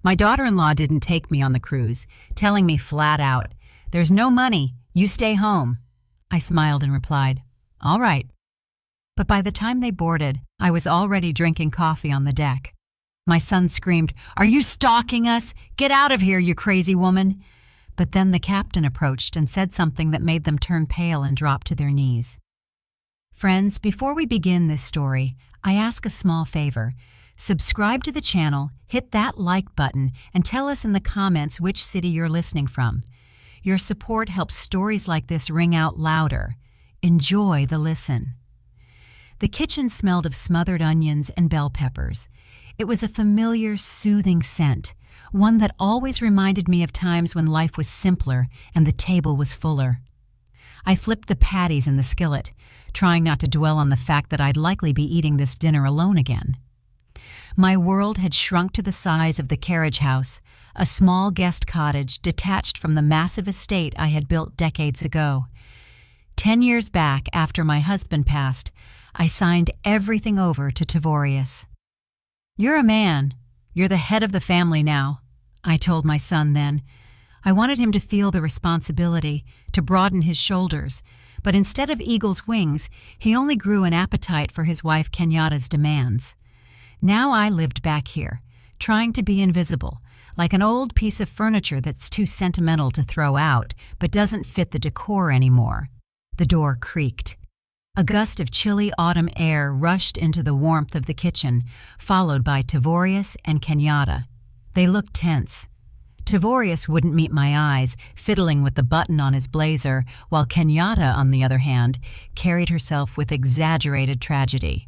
My daughter-in-law didn't take me on the cruise, telling me flat out, "There's no money, you stay home." I smiled and replied, "All right." But by the time they boarded, I was already drinking coffee on the deck. My son screamed, "Are you stalking us? Get out of here, you crazy woman!" But then the captain approached and said something that made them turn pale and drop to their knees. Friends, before we begin this story, I ask a small favor. Subscribe to the channel, hit that like button, and tell us in the comments which city you're listening from. Your support helps stories like this ring out louder. Enjoy the listen. The kitchen smelled of smothered onions and bell peppers. It was a familiar, soothing scent, one that always reminded me of times when life was simpler and the table was fuller. I flipped the patties in the skillet, trying not to dwell on the fact that I'd likely be eating this dinner alone again. My world had shrunk to the size of the carriage house, a small guest cottage detached from the massive estate I had built decades ago. 10 years back, after my husband passed, I signed everything over to Tavorius. "You're a man. You're the head of the family now," I told my son then. I wanted him to feel the responsibility, to broaden his shoulders, but instead of eagle's wings, he only grew an appetite for his wife Kenyatta's demands. Now I lived back here, trying to be invisible, like an old piece of furniture that's too sentimental to throw out, but doesn't fit the decor anymore. The door creaked. A gust of chilly autumn air rushed into the warmth of the kitchen, followed by Tavorius and Kenyatta. They looked tense. Tavorius wouldn't meet my eyes, fiddling with the button on his blazer, while Kenyatta, on the other hand, carried herself with exaggerated tragedy.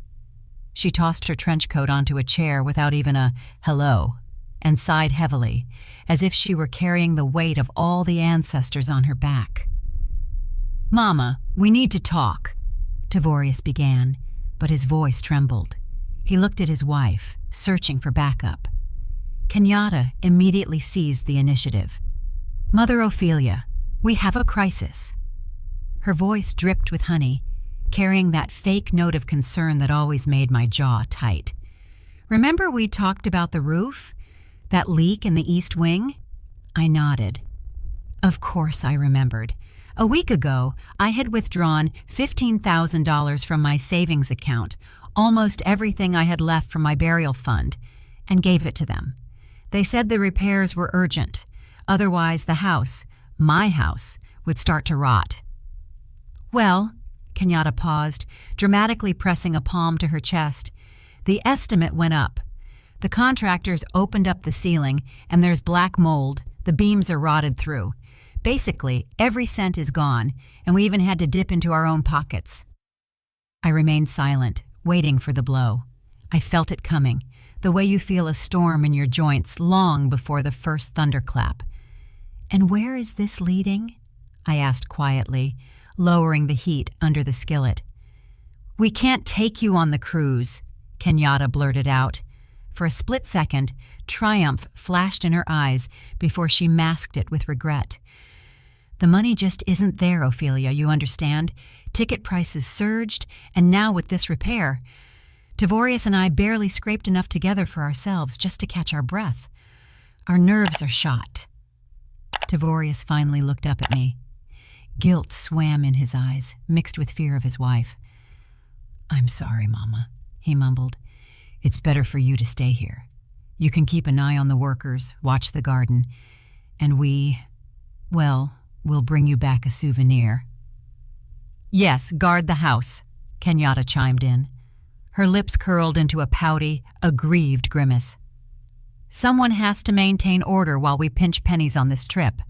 She tossed her trench coat onto a chair without even a hello, and sighed heavily, as if she were carrying the weight of all the ancestors on her back. "Mama, we need to talk," Tavorius began, but his voice trembled. He looked at his wife, searching for backup. Kenyatta immediately seized the initiative. "Mother Ophelia, we have a crisis." Her voice dripped with honey, carrying that fake note of concern that always made my jaw tight. "Remember we talked about the roof? That leak in the east wing?" I nodded. Of course I remembered. A week ago, I had withdrawn $15,000 from my savings account, almost everything I had left from my burial fund, and gave it to them. They said the repairs were urgent. Otherwise, the house, my house, would start to rot. "Well," Kenyatta paused, dramatically pressing a palm to her chest, "the estimate went up. The contractors opened up the ceiling, and there's black mold. The beams are rotted through. Basically, every cent is gone, and we even had to dip into our own pockets." I remained silent, waiting for the blow. I felt it coming, the way you feel a storm in your joints long before the first thunderclap. "And where is this leading?" I asked quietly, lowering the heat under the skillet. "We can't take you on the cruise," Kenyatta blurted out. For a split second, triumph flashed in her eyes before she masked it with regret. "The money just isn't there, Ophelia, you understand? Ticket prices surged, and now with this repair, Tavorius and I barely scraped enough together for ourselves just to catch our breath. Our nerves are shot." Tavorius finally looked up at me. Guilt swam in his eyes, mixed with fear of his wife. "I'm sorry, Mama," he mumbled. "It's better for you to stay here. You can keep an eye on the workers, watch the garden, and we'll bring you back a souvenir." "Yes, guard the house," Kenyatta chimed in. Her lips curled into a pouty, aggrieved grimace. "Someone has to maintain order while we pinch pennies on this trip."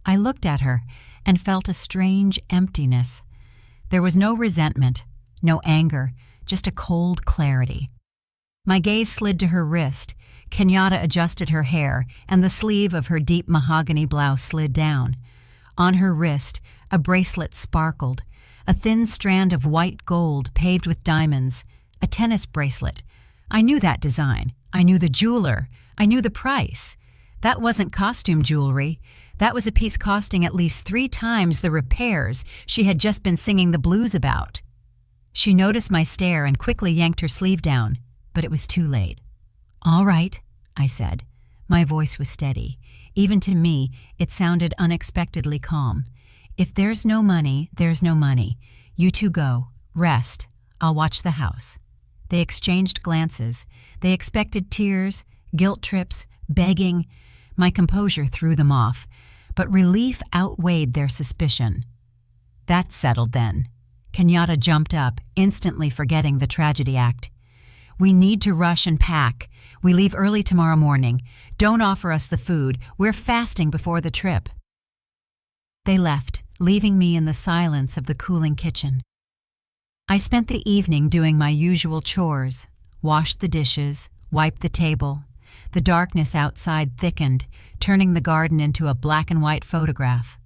I looked at her and felt a strange emptiness. There was no resentment, no anger, just a cold clarity. My gaze slid to her wrist. Kenyatta adjusted her hair, and the sleeve of her deep mahogany blouse slid down. On her wrist, a bracelet sparkled, a thin strand of white gold paved with diamonds, a tennis bracelet. I knew that design. I knew the jeweler. I knew the price. That wasn't costume jewelry. That was a piece costing at least 3 times the repairs she had just been singing the blues about. She noticed my stare and quickly yanked her sleeve down, but it was too late. "All right," I said, My voice was steady. Even to me, it sounded unexpectedly calm. If there's no money, there's no money. You two go. Rest. I'll watch the house. They exchanged glances. They expected tears, guilt trips, begging. My composure threw them off, but relief outweighed their suspicion. That's settled then. Kenyatta jumped up, instantly forgetting the tragedy act. We need to rush and pack. We leave early tomorrow morning. Don't offer us the food. We're fasting before the trip. They left, leaving me in the silence of the cooling kitchen. I spent the evening doing my usual chores, washed the dishes, wiped the table. The darkness outside thickened, turning the garden into a black and white photograph.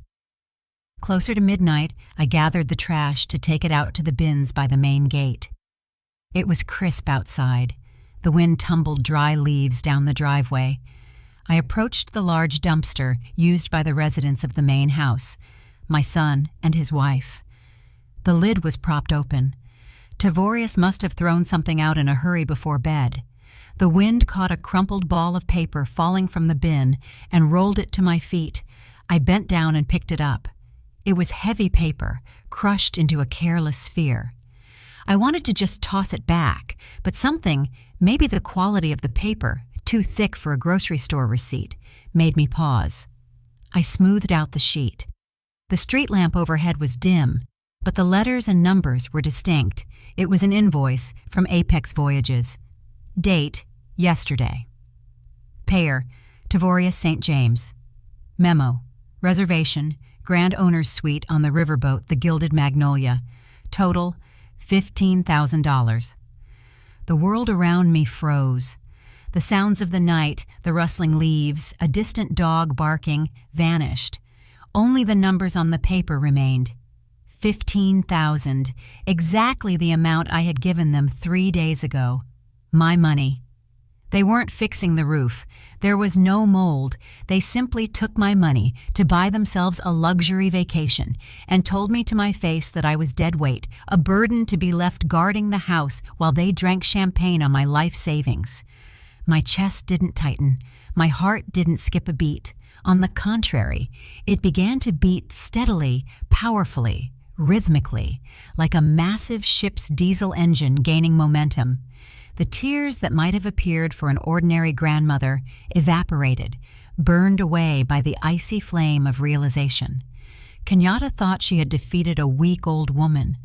Closer to midnight, I gathered the trash to take it out to the bins by the main gate. It was crisp outside. The wind tumbled dry leaves down the driveway. I approached the large dumpster used by the residents of the main house, my son and his wife. The lid was propped open. Tavorius must have thrown something out in a hurry before bed. The wind caught a crumpled ball of paper falling from the bin and rolled it to my feet. I bent down and picked it up. It was heavy paper, crushed into a careless sphere. I wanted to just toss it back, but something, maybe the quality of the paper, too thick for a grocery store receipt, made me pause. I smoothed out the sheet. The street lamp overhead was dim, but the letters and numbers were distinct. It was an invoice from Apex Voyages. Date, yesterday. Payer, Tavorius St. James. Memo, reservation, Grand Owner's Suite on the riverboat, the Gilded Magnolia. Total, $15,000. The world around me froze. The sounds of the night, the rustling leaves, a distant dog barking, vanished. Only the numbers on the paper remained. 15,000, exactly the amount I had given them 3 days ago. My money. They weren't fixing the roof. There was no mold. They simply took my money to buy themselves a luxury vacation and told me to my face that I was dead weight, a burden to be left guarding the house while they drank champagne on my life savings. My chest didn't tighten. My heart didn't skip a beat. On the contrary, it began to beat steadily, powerfully, rhythmically, like a massive ship's diesel engine gaining momentum. The tears that might have appeared for an ordinary grandmother evaporated, burned away by the icy flame of realization. Kenyatta thought she had defeated a weak old woman.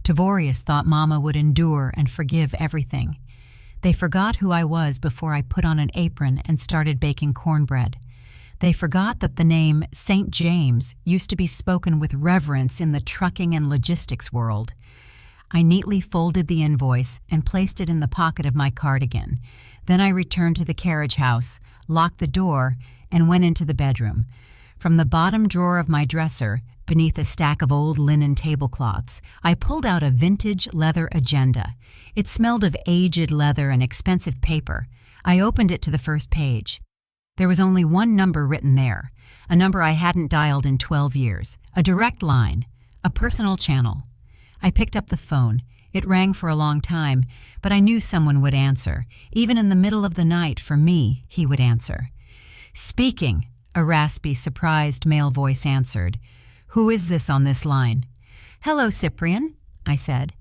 Tavorius thought Mama would endure and forgive everything. They forgot who I was before I put on an apron and started baking cornbread. They forgot that the name St. James used to be spoken with reverence in the trucking and logistics world. I neatly folded the invoice and placed it in the pocket of my cardigan. Then I returned to the carriage house, locked the door, and went into the bedroom. From the bottom drawer of my dresser, beneath a stack of old linen tablecloths, I pulled out a vintage leather agenda. It smelled of aged leather and expensive paper. I opened it to the first page. There was only one number written there, a number I hadn't dialed in 12 years, a direct line, a personal channel. I picked up the phone. It rang for a long time, but I knew someone would answer. Even in the middle of the night, for me, he would answer. Speaking, a raspy, surprised male voice answered. Who is this on this line? Hello, Cyprian, I said.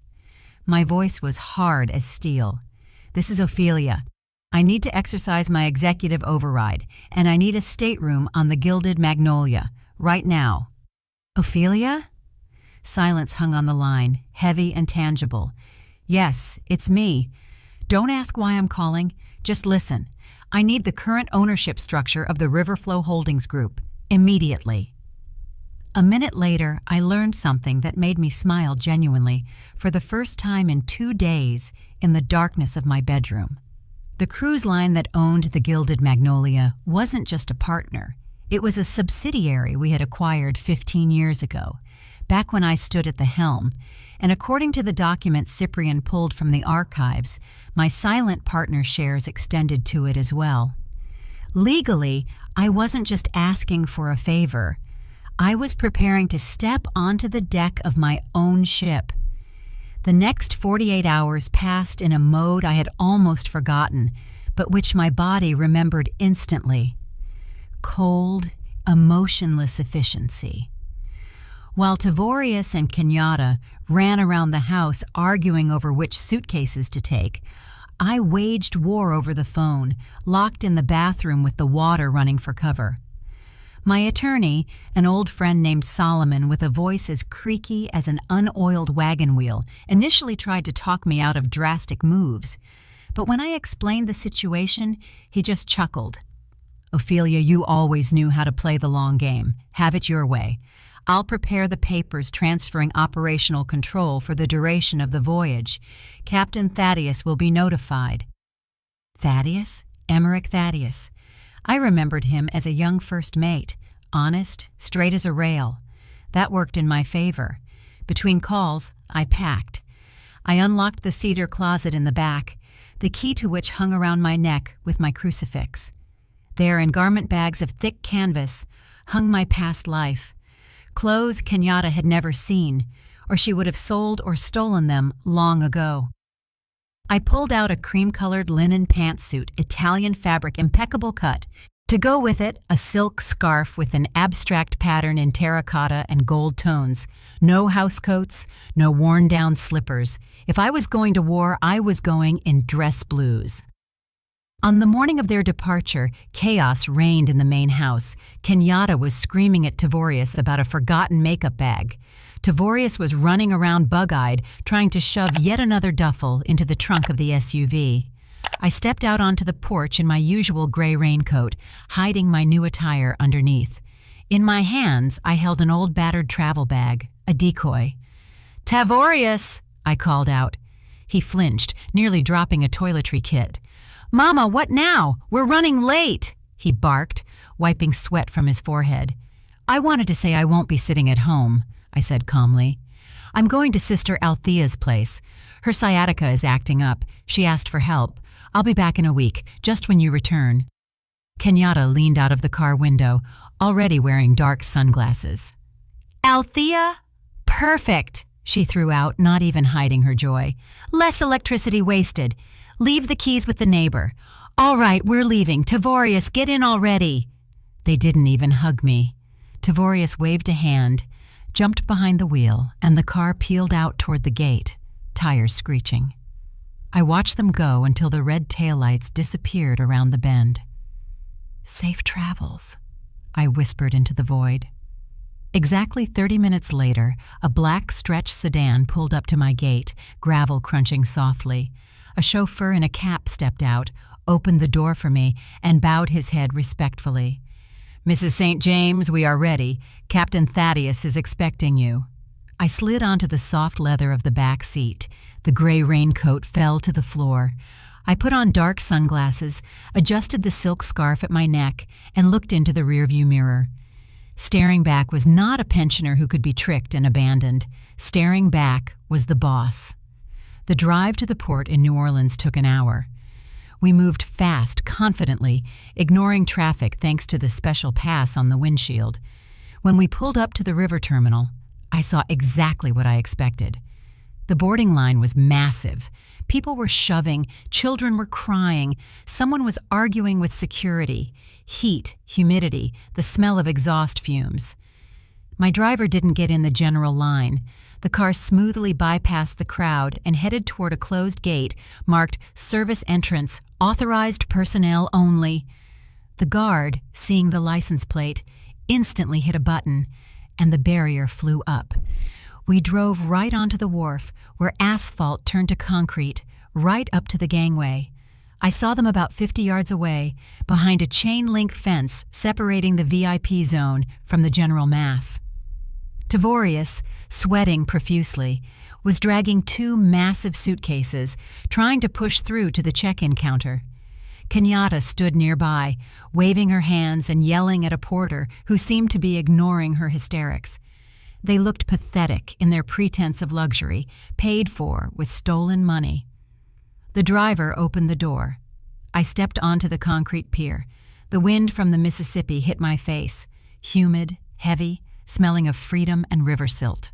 My voice was hard as steel. This is Ophelia. I need to exercise my executive override, and I need a stateroom on the Gilded Magnolia, right now. Ophelia? Silence hung on the line, heavy and tangible. Yes, it's me. Don't ask why I'm calling. Just listen. I need the current ownership structure of the Riverflow Holdings Group, immediately. A minute later, I learned something that made me smile genuinely, for the first time in 2 days, in the darkness of my bedroom. The cruise line that owned the Gilded Magnolia wasn't just a partner. It was a subsidiary we had acquired 15 years ago, back when I stood at the helm, and according to the documents Cyprian pulled from the archives, my silent partner shares extended to it as well. Legally, I wasn't just asking for a favor. I was preparing to step onto the deck of my own ship. The next 48 hours passed in a mode I had almost forgotten. but which my body remembered instantly. Cold, emotionless efficiency. While Tavorius and Kenyatta ran around the house arguing over which suitcases to take, I waged war over the phone, locked in the bathroom with the water running for cover. My attorney, an old friend named Solomon with a voice as creaky as an unoiled wagon wheel, initially tried to talk me out of drastic moves. But when I explained the situation, he just chuckled. "Ophelia, you always knew how to play the long game. Have it your way. I'll prepare the papers transferring operational control for the duration of the voyage. Captain Thaddeus will be notified." Thaddeus? Emmerich Thaddeus. I remembered him as a young first mate, honest, straight as a rail. That worked in my favor. Between calls, I packed. I unlocked the cedar closet in the back, the key to which hung around my neck with my crucifix. There, in garment bags of thick canvas, hung my past life. Clothes Kenyatta had never seen, or she would have sold or stolen them long ago. I pulled out a cream-colored linen pantsuit, Italian fabric, impeccable cut. To go with it, a silk scarf with an abstract pattern in terracotta and gold tones. No housecoats, no worn-down slippers. If I was going to war, I was going in dress blues. On the morning of their departure, chaos reigned in the main house. Kenyatta was screaming at Tavorius about a forgotten makeup bag. Tavorius was running around bug-eyed, trying to shove yet another duffel into the trunk of the SUV. I stepped out onto the porch in my usual gray raincoat, hiding my new attire underneath. In my hands, I held an old battered travel bag, a decoy. "Tavorius!" I called out. He flinched, nearly dropping a toiletry kit. "Mama, what now? We're running late!" he barked, wiping sweat from his forehead. "I wanted to say I won't be sitting at home," I said calmly. "I'm going to Sister Althea's place. Her sciatica is acting up. She asked for help. I'll be back in a week, just when you return." Kenyatta leaned out of the car window, already wearing dark sunglasses. "Althea? Perfect!" she threw out, not even hiding her joy. "Less electricity wasted. Leave the keys with the neighbor. All right, we're leaving. Tavorius, get in already." They didn't even hug me. Tavorius waved a hand, jumped behind the wheel, and the car peeled out toward the gate, tires screeching. I watched them go until the red taillights disappeared around the bend. "Safe travels," I whispered into the void. Exactly 30 minutes later, a black stretch sedan pulled up to my gate, gravel crunching softly. A chauffeur in a cap stepped out, opened the door for me, and bowed his head respectfully. "Mrs. St. James, we are ready. Captain Thaddeus is expecting you." I slid onto the soft leather of the back seat. The gray raincoat fell to the floor. I put on dark sunglasses, adjusted the silk scarf at my neck, and looked into the rearview mirror. Staring back was not a pensioner who could be tricked and abandoned. Staring back was the boss. The drive to the port in New Orleans took an hour. We moved fast, confidently, ignoring traffic thanks to the special pass on the windshield. When we pulled up to the river terminal, I saw exactly what I expected. The boarding line was massive. People were shoving, children were crying, someone was arguing with security. Heat, humidity, the smell of exhaust fumes. My driver didn't get in the general line. The car smoothly bypassed the crowd and headed toward a closed gate marked "Service Entrance, Authorized Personnel Only." The guard, seeing the license plate, instantly hit a button, and the barrier flew up. We drove right onto the wharf, where asphalt turned to concrete, right up to the gangway. I saw them about 50 yards away, behind a chain-link fence separating the VIP zone from the general mass. Tavorius, sweating profusely, was dragging 2 massive suitcases, trying to push through to the check-in counter. Kenyatta stood nearby, waving her hands and yelling at a porter who seemed to be ignoring her hysterics. They looked pathetic in their pretense of luxury, paid for with stolen money. The driver opened the door. I stepped onto the concrete pier. The wind from the Mississippi hit my face, humid, heavy, smelling of freedom and river silt.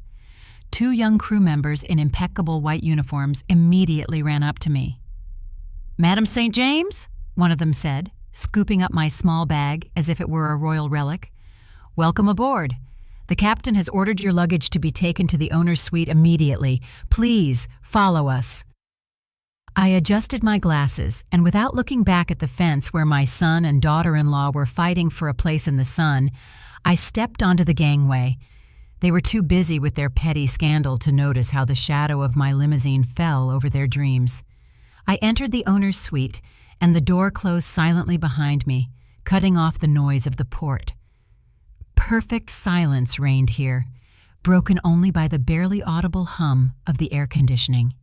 2 young crew members in impeccable white uniforms immediately ran up to me. "Madam St. James?" one of them said, scooping up my small bag as if it were a royal relic. "Welcome aboard. The captain has ordered your luggage to be taken to the owner's suite immediately. Please follow us." I adjusted my glasses, and without looking back at the fence where my son and daughter-in-law were fighting for a place in the sun, I stepped onto the gangway. They were too busy with their petty scandal to notice how the shadow of my limousine fell over their dreams. I entered the owner's suite, and the door closed silently behind me, cutting off the noise of the port. Perfect silence reigned here, broken only by the barely audible hum of the air conditioning.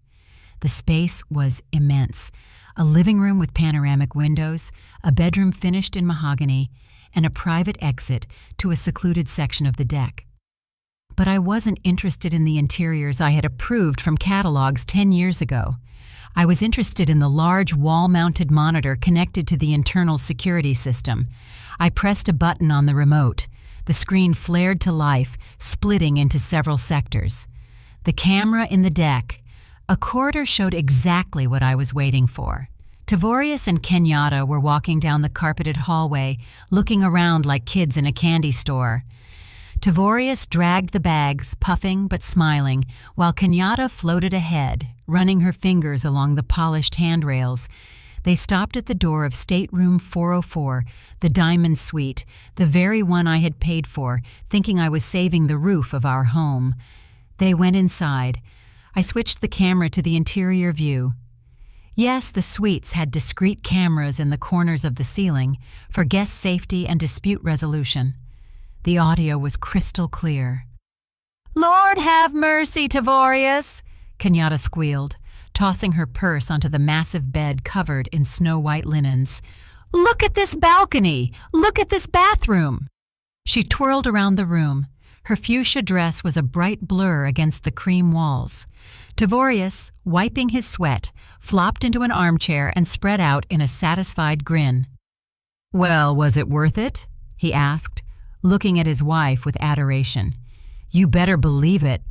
The space was immense, a living room with panoramic windows, a bedroom finished in mahogany, and a private exit to a secluded section of the deck. But I wasn't interested in the interiors I had approved from catalogs 10 years ago. I was interested in the large wall-mounted monitor connected to the internal security system. I pressed a button on the remote. The screen flared to life, splitting into several sectors. The camera in the deck. A corridor showed exactly what I was waiting for. Tavorius and Kenyatta were walking down the carpeted hallway, looking around like kids in a candy store. Tavorius dragged the bags, puffing but smiling, while Kenyatta floated ahead, running her fingers along the polished handrails. They stopped at the door of stateroom 404, the diamond suite, the very one I had paid for, thinking I was saving the roof of our home. They went inside. I switched the camera to the interior view. Yes, the suites had discrete cameras in the corners of the ceiling for guest safety and dispute resolution. The audio was crystal clear. "Lord have mercy, Tavorius," Kenyatta squealed, tossing her purse onto the massive bed covered in snow-white linens. "Look at this balcony! Look at this bathroom!" She twirled around the room. Her fuchsia dress was a bright blur against the cream walls. Tavorius, wiping his sweat, flopped into an armchair and spread out in a satisfied grin. "Well, was it worth it?" he asked, looking at his wife with adoration. "You better believe it."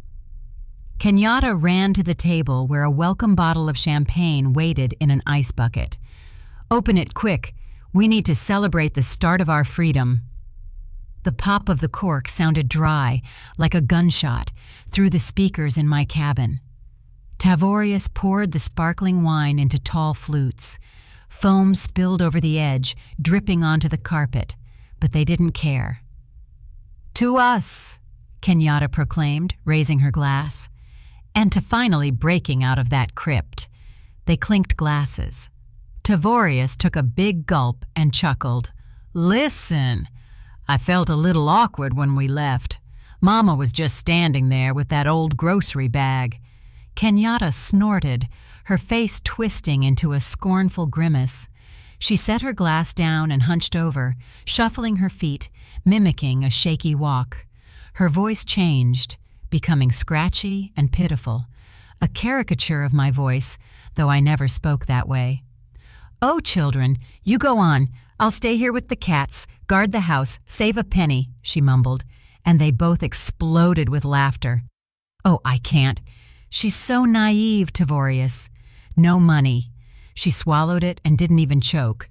Kenyatta ran to the table where a welcome bottle of champagne waited in an ice bucket. "Open it quick. We need to celebrate the start of our freedom." The pop of the cork sounded dry, like a gunshot, through the speakers in my cabin. Tavorius poured the sparkling wine into tall flutes. Foam spilled over the edge, dripping onto the carpet, but they didn't care. "To us," Kenyatta proclaimed, raising her glass. "And to finally breaking out of that crypt." They clinked glasses. Tavorius took a big gulp and chuckled. "Listen, I felt a little awkward when we left. Mama was just standing there with that old grocery bag." Kenyatta snorted, her face twisting into a scornful grimace. She set her glass down and hunched over, shuffling her feet, mimicking a shaky walk. Her voice changed, becoming scratchy and pitiful, a caricature of my voice, though I never spoke that way. "Oh, children, you go on. I'll stay here with the cats, guard the house, save a penny," she mumbled, and they both exploded with laughter. "Oh, I can't. She's so naive, Tavorius. No money." She swallowed it and didn't even choke.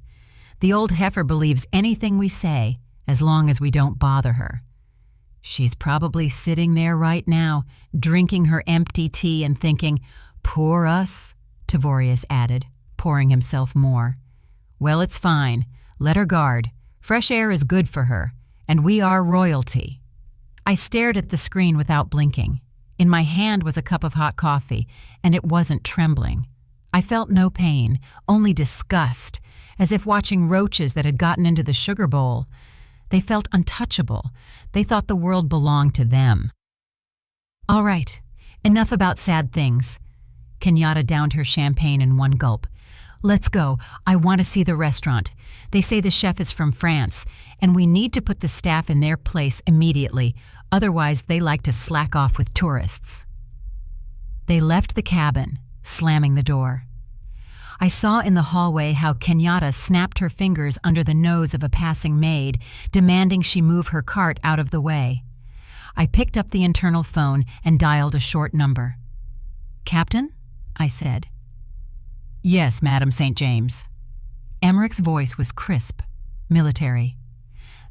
"The old heifer believes anything we say, as long as we don't bother her." "She's probably sitting there right now, drinking her empty tea and thinking, 'Poor us,'" Tavorius added, pouring himself more. "Well, it's fine. Let her guard. Fresh air is good for her, and we are royalty." I stared at the screen without blinking. In my hand was a cup of hot coffee, and it wasn't trembling. I felt no pain, only disgust, as if watching roaches that had gotten into the sugar bowl. They felt untouchable. They thought the world belonged to them. "All right, enough about sad things." Kenyatta downed her champagne in one gulp. "Let's go. I want to see the restaurant. They say the chef is from France, and we need to put the staff in their place immediately. Otherwise, they like to slack off with tourists." They left the cabin, slamming the door. I saw in the hallway how Kenyatta snapped her fingers under the nose of a passing maid, demanding she move her cart out of the way. I picked up the internal phone and dialed a short number. "Captain?" I said. "Yes, Madam St. James." Emmerich's voice was crisp, military.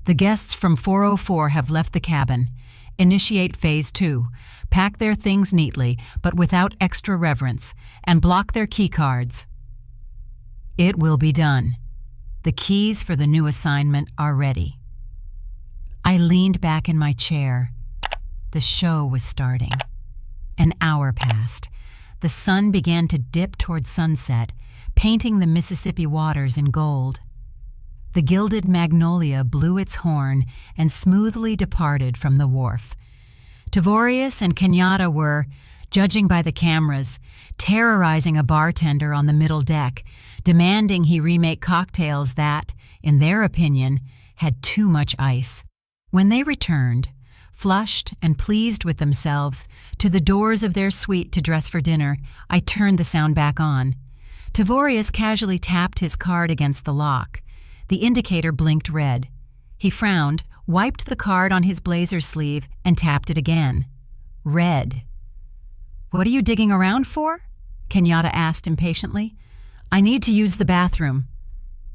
"The guests from 404 have left the cabin. Initiate Phase 2. Pack their things neatly, but without extra reverence, and block their key cards." "It will be done. The keys for the new assignment are ready." I leaned back in my chair. The show was starting. An hour passed. The sun began to dip toward sunset, painting the Mississippi waters in gold. The gilded magnolia blew its horn and smoothly departed from the wharf. Tavorius and Kenyatta were, judging by the cameras, terrorizing a bartender on the middle deck, demanding he remake cocktails that, in their opinion, had too much ice. When they returned, flushed and pleased with themselves, to the doors of their suite to dress for dinner, I turned the sound back on. Tavorius casually tapped his card against the lock. The indicator blinked red. He frowned, wiped the card on his blazer sleeve, and tapped it again. Red. "What are you digging around for?" Kenyatta asked impatiently. "I need to use the bathroom."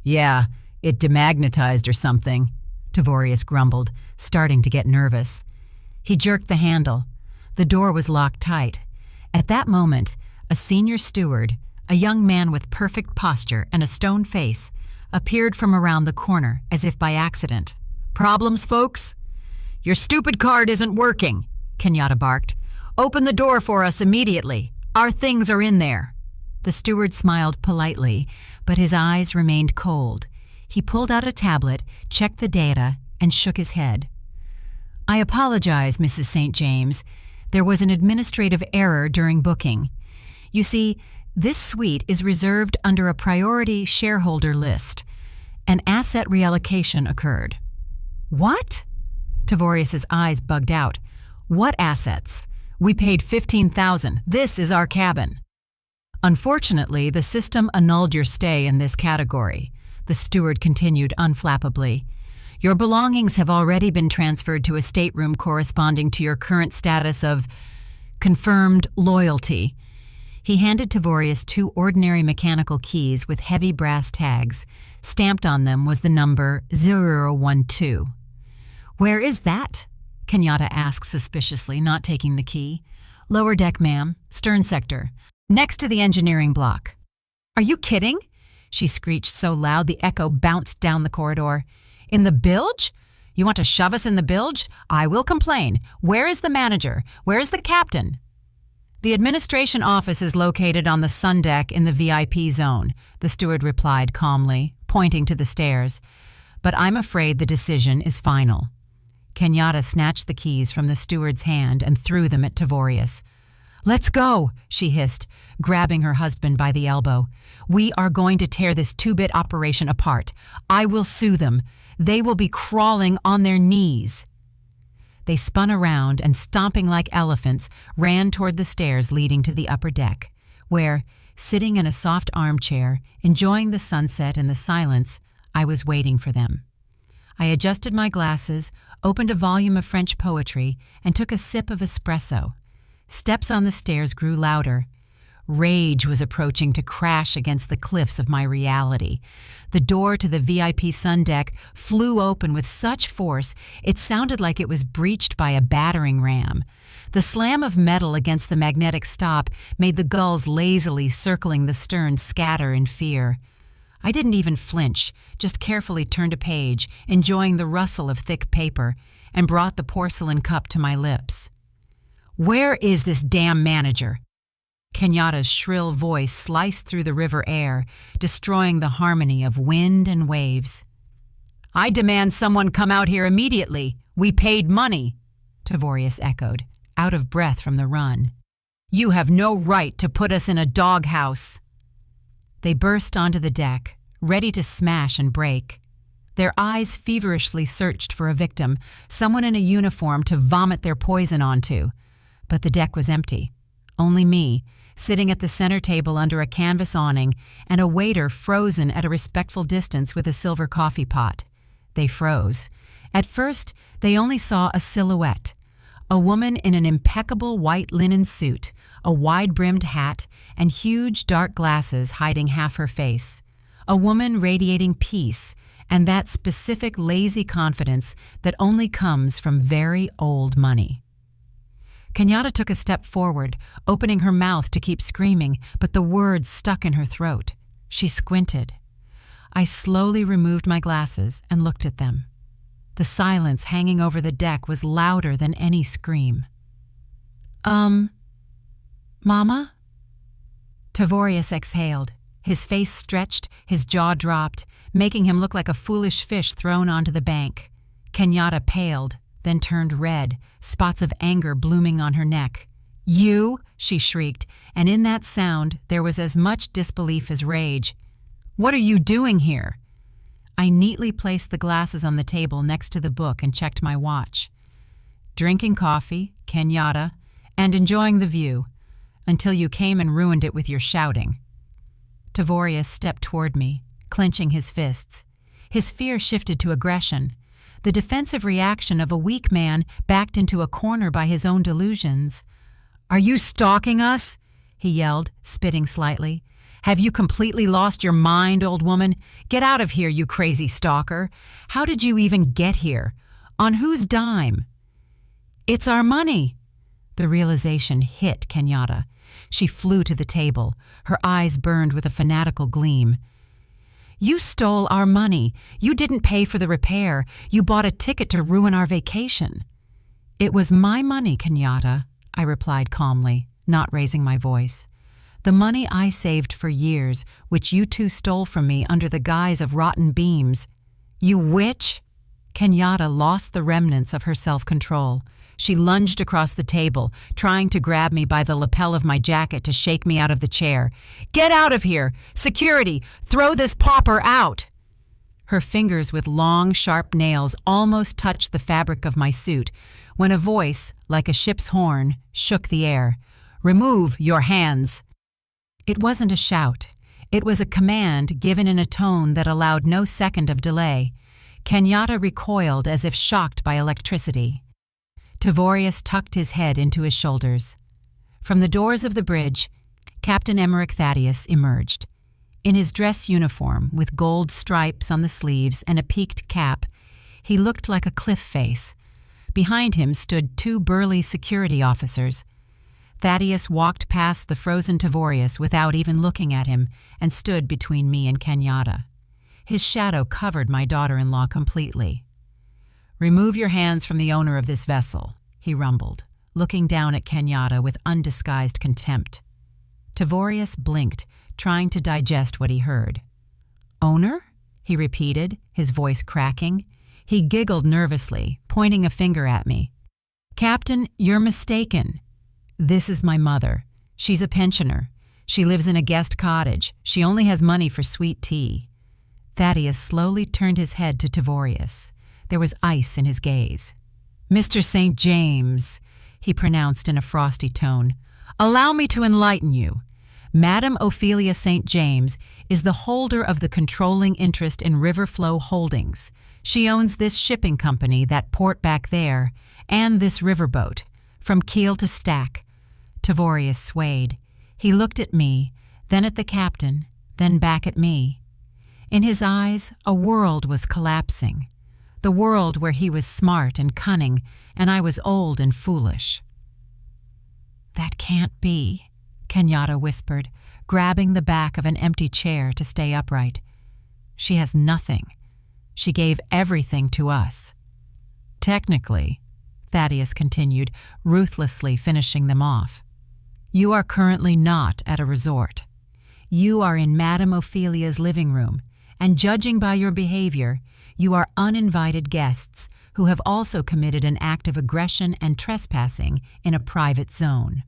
"Yeah, it demagnetized or something," Tavorius grumbled, starting to get nervous. He jerked the handle. The door was locked tight. At that moment, a senior steward, a young man with perfect posture and a stone face, appeared from around the corner as if by accident. "Problems, folks?" "Your stupid card isn't working," Kenyatta barked. "Open the door for us immediately. Our things are in there." The steward smiled politely, but his eyes remained cold. He pulled out a tablet, checked the data, and shook his head. "I apologize, Mrs. St. James. There was an administrative error during booking. You see, this suite is reserved under a priority shareholder list. An asset reallocation occurred." "What?" Tavorius's eyes bugged out. "What assets? We paid $15,000. This is our cabin." "Unfortunately, the system annulled your stay in this category," the steward continued unflappably. "Your belongings have already been transferred to a stateroom corresponding to your current status of confirmed loyalty." He handed Tavorius 2 ordinary mechanical keys with heavy brass tags. Stamped on them was the number 012. "Where is that?" Kenyatta asked suspiciously, not taking the key. "Lower deck, ma'am. Stern sector. Next to the engineering block." "Are you kidding?" she screeched so loud the echo bounced down the corridor. "In the bilge? You want to shove us in the bilge? I will complain. Where is the manager? Where is the captain?" "The administration office is located on the sun deck in the VIP zone," the steward replied calmly, pointing to the stairs. "But I'm afraid the decision is final." Kenyatta snatched the keys from the steward's hand and threw them at Tavorius. "Let's go," she hissed, grabbing her husband by the elbow. "We are going to tear this 2-bit operation apart. I will sue them. They will be crawling on their knees." They spun around and, stomping like elephants, ran toward the stairs leading to the upper deck, where, sitting in a soft armchair, enjoying the sunset and the silence, I was waiting for them. I adjusted my glasses, opened a volume of French poetry, and took a sip of espresso. Steps on the stairs grew louder. Rage was approaching to crash against the cliffs of my reality. The door to the VIP sun deck flew open with such force it sounded like it was breached by a battering ram. The slam of metal against the magnetic stop made the gulls lazily circling the stern scatter in fear. I didn't even flinch, just carefully turned a page, enjoying the rustle of thick paper, and brought the porcelain cup to my lips. "Where is this damn manager?" Kenyatta's shrill voice sliced through the river air, destroying the harmony of wind and waves. "I demand someone come out here immediately. We paid money," Tavorius echoed, out of breath from the run. "You have no right to put us in a doghouse." They burst onto the deck, ready to smash and break. Their eyes feverishly searched for a victim, someone in a uniform to vomit their poison onto. But the deck was empty. Only me, sitting at the center table under a canvas awning, and a waiter frozen at a respectful distance with a silver coffee pot. They froze. At first, they only saw a silhouette. A woman in an impeccable white linen suit, a wide-brimmed hat, and huge dark glasses hiding half her face. a woman radiating peace and that specific lazy confidence that only comes from very old money. Kenyatta took a step forward, opening her mouth to keep screaming, but the words stuck in her throat. She squinted. I slowly removed my glasses and looked at them. The silence hanging over the deck was louder than any scream. Mama? Tavorius exhaled. His face stretched, his jaw dropped, making him look like a foolish fish thrown onto the bank. Kenyatta paled, then turned red, spots of anger blooming on her neck. "You?" she shrieked, and in that sound there was as much disbelief as rage. "What are you doing here?" I neatly placed the glasses on the table next to the book and checked my watch. "Drinking coffee, Kenyatta, and enjoying the view, until you came and ruined it with your shouting." Tavorius stepped toward me, clenching his fists. His fear shifted to aggression, the defensive reaction of a weak man backed into a corner by his own delusions. "Are you stalking us?" he yelled, spitting slightly. "Have you completely lost your mind, old woman? Get out of here, you crazy stalker. How did you even get here? On whose dime?" "It's our money." The realization hit Kenyatta. She flew to the table, her eyes burned with a fanatical gleam. "You stole our money. You didn't pay for the repair. You bought a ticket to ruin our vacation." "It was my money, Kenyatta," I replied calmly, not raising my voice. "The money I saved for years, which you two stole from me under the guise of rotten beams." "You witch!" Kenyatta lost the remnants of her self-control. She lunged across the table, trying to grab me by the lapel of my jacket to shake me out of the chair. "Get out of here! Security! Throw this pauper out!" Her fingers with long, sharp nails almost touched the fabric of my suit when a voice, like a ship's horn, shook the air. "Remove your hands!" It wasn't a shout. It was a command given in a tone that allowed no second of delay. Kenyatta recoiled as if shocked by electricity. Tavorius tucked his head into his shoulders. From the doors of the bridge, Captain Emmerich Thaddeus emerged. In his dress uniform, with gold stripes on the sleeves and a peaked cap, he looked like a cliff face. Behind him stood two burly security officers. Thaddeus walked past the frozen Tavorius without even looking at him and stood between me and Kenyatta. His shadow covered my daughter-in-law completely. "Remove your hands from the owner of this vessel," he rumbled, looking down at Kenyatta with undisguised contempt. Tavorius blinked, trying to digest what he heard. "Owner?" he repeated, his voice cracking. He giggled nervously, pointing a finger at me. "Captain, you're mistaken. This is my mother. She's a pensioner. She lives in a guest cottage. She only has money for sweet tea." Thaddeus slowly turned his head to Tavorius. There was ice in his gaze. "Mr. St. James," he pronounced in a frosty tone, "allow me to enlighten you. Madame Ophelia St. James is the holder of the controlling interest in Riverflow Holdings. She owns this shipping company, that port back there, and this riverboat, from keel to stack." Tavorius swayed. He looked at me, then at the captain, then back at me. In his eyes, a world was collapsing. The world where he was smart and cunning, and I was old and foolish. "That can't be," Kenyatta whispered, grabbing the back of an empty chair to stay upright. "She has nothing. She gave everything to us." "Technically," Thaddeus continued, ruthlessly finishing them off, "you are currently not at a resort. You are in Madame Ophelia's living room, and judging by your behavior, you are uninvited guests who have also committed an act of aggression and trespassing in a private zone."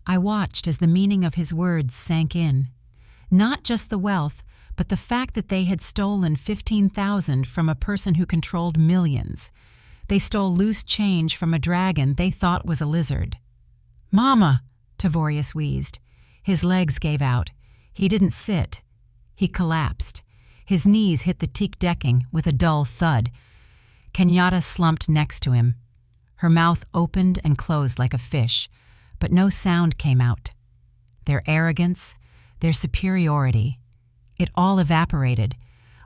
I watched as the meaning of his words sank in. Not just the wealth, but the fact that they had stolen 15,000 from a person who controlled millions. They stole loose change from a dragon they thought was a lizard. "Mama!" Tavorius wheezed. His legs gave out. He didn't sit. He collapsed. His knees hit the teak decking with a dull thud. Kenyatta slumped next to him. Her mouth opened and closed like a fish, but no sound came out. Their arrogance, their superiority, It all evaporated,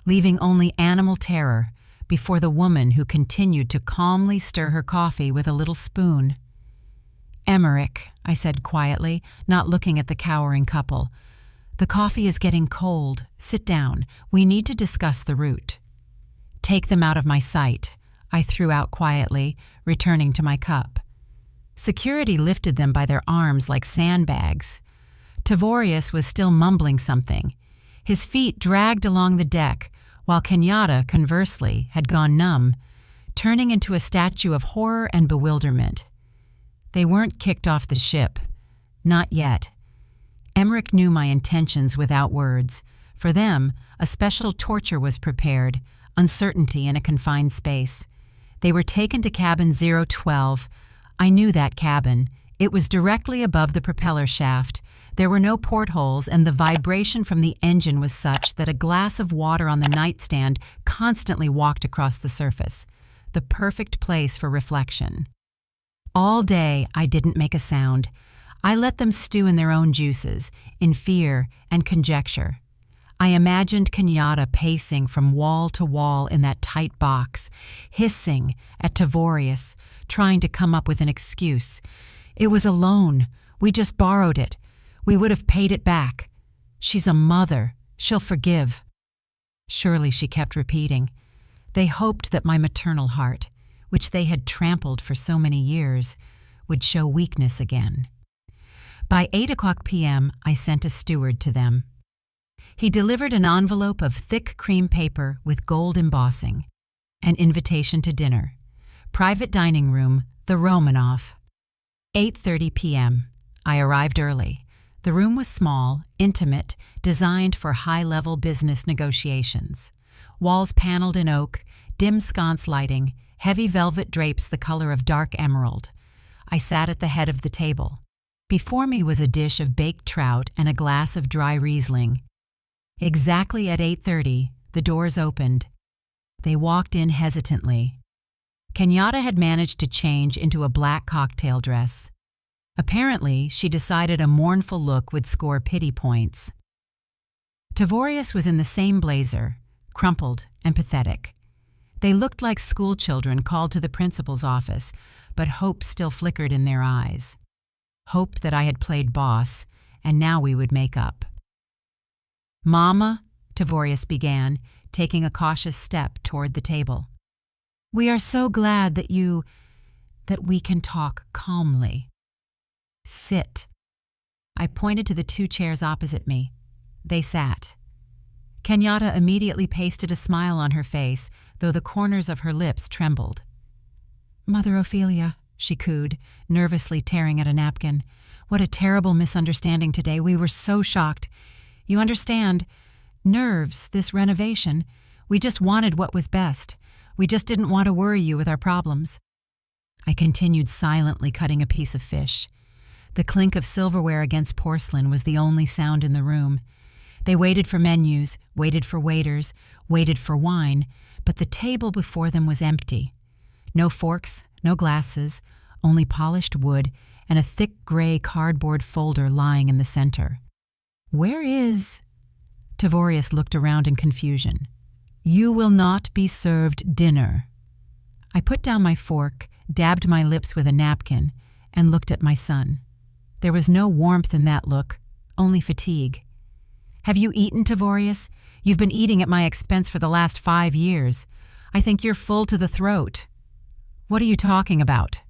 leaving only animal terror before the woman who continued to calmly stir her coffee with a little spoon. "Emmerich," I said quietly, not looking at the cowering couple. "The coffee is getting cold. Sit down. We need to discuss the route." "Take them out of my sight," I threw out quietly, returning to my cup. Security lifted them by their arms like sandbags. Tavorius was still mumbling something. His feet dragged along the deck, while Kenyatta, conversely, had gone numb, turning into a statue of horror and bewilderment. They weren't kicked off the ship. Not yet. Emmerich knew my intentions without words. For them, a special torture was prepared, uncertainty in a confined space. They were taken to cabin 012. I knew that cabin. It was directly above the propeller shaft. There were no portholes, and the vibration from the engine was such that a glass of water on the nightstand constantly walked across the surface. The perfect place for reflection. All day, I didn't make a sound. I let them stew in their own juices, in fear and conjecture. I imagined Kenyatta pacing from wall to wall in that tight box, hissing at Tavorius, trying to come up with an excuse. "It was a loan. We just borrowed it. We would have paid it back. She's a mother. She'll forgive." Surely, she kept repeating. They hoped that my maternal heart, which they had trampled for so many years, would show weakness again. By 8:00 p.m., I sent a steward to them. He delivered an envelope of thick cream paper with gold embossing, an invitation to dinner, private dining room, the Romanoff. 8:30 p.m. I arrived early. The room was small, intimate, designed for high-level business negotiations. Walls paneled in oak, dim sconce lighting, heavy velvet drapes the color of dark emerald. I sat at the head of the table. Before me was a dish of baked trout and a glass of dry Riesling. Exactly at 8:30, the doors opened. They walked in hesitantly. Kenyatta had managed to change into a black cocktail dress. Apparently, she decided a mournful look would score pity points. Tavorius was in the same blazer, crumpled and pathetic. They looked like schoolchildren called to the principal's office, but hope still flickered in their eyes. Hope that I had played boss, and now we would make up. "Mama," Tavorius began, taking a cautious step toward the table. "We are so glad that we can talk calmly. Sit." I pointed to the two chairs opposite me. They sat. Kenyatta immediately pasted a smile on her face, though the corners of her lips trembled. "Mother Ophelia," she cooed, nervously tearing at a napkin. "What a terrible misunderstanding today. We were so shocked. You understand, nerves, this renovation. We just wanted what was best. We just didn't want to worry you with our problems." I continued silently cutting a piece of fish. The clink of silverware against porcelain was the only sound in the room. They waited for menus, waited for waiters, waited for wine, but the table before them was empty. No forks, no glasses, only polished wood and a thick gray cardboard folder lying in the center. "Where is—" Tavorius looked around in confusion. "You will not be served dinner." I put down my fork, dabbed my lips with a napkin, and looked at my son. There was no warmth in that look, only fatigue. "Have you eaten, Tavorius? You've been eating at my expense for the last 5 years. I think you're full to the throat." "What are you talking about?"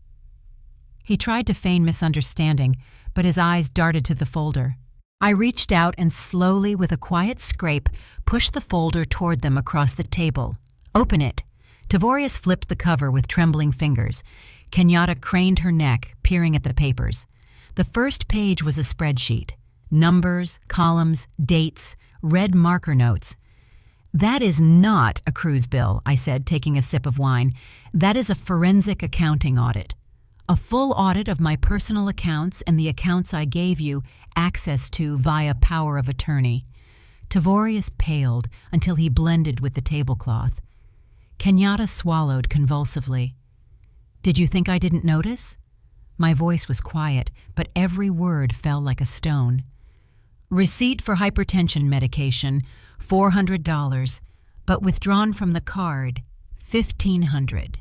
He tried to feign misunderstanding, but his eyes darted to the folder. I reached out and slowly, with a quiet scrape, pushed the folder toward them across the table. "Open it." Tavorius flipped the cover with trembling fingers. Kenyatta craned her neck, peering at the papers. The first page was a spreadsheet. Numbers, columns, dates, red marker notes. "That is not a cruise bill," I said, taking a sip of wine. "That is a forensic accounting audit. A full audit of my personal accounts and the accounts I gave you access to via power of attorney." Tavorius paled until he blended with the tablecloth. Kenyatta swallowed convulsively. "Did you think I didn't notice?" My voice was quiet, but every word fell like a stone. Receipt for hypertension medication, $400, but withdrawn from the card, $1,500.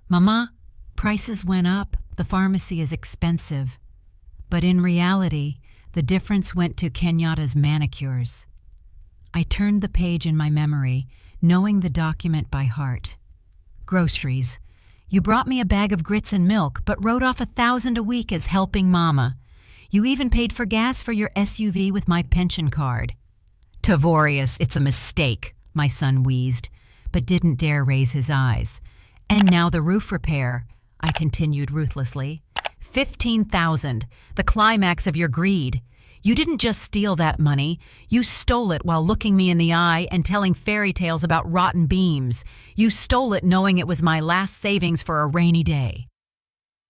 Mama, prices went up. The pharmacy is expensive. But in reality, the difference went to Kenyatta's manicures. I turned the page in my memory, knowing the document by heart. Groceries. You brought me a bag of grits and milk, but wrote off $1,000 a week as helping Mama. You even paid for gas for your SUV with my pension card. Tavorius, it's a mistake, my son wheezed, but didn't dare raise his eyes. And now the roof repair, I continued ruthlessly. $15,000, the climax of your greed. You didn't just steal that money, you stole it while looking me in the eye and telling fairy tales about rotten beams. You stole it knowing it was my last savings for a rainy day.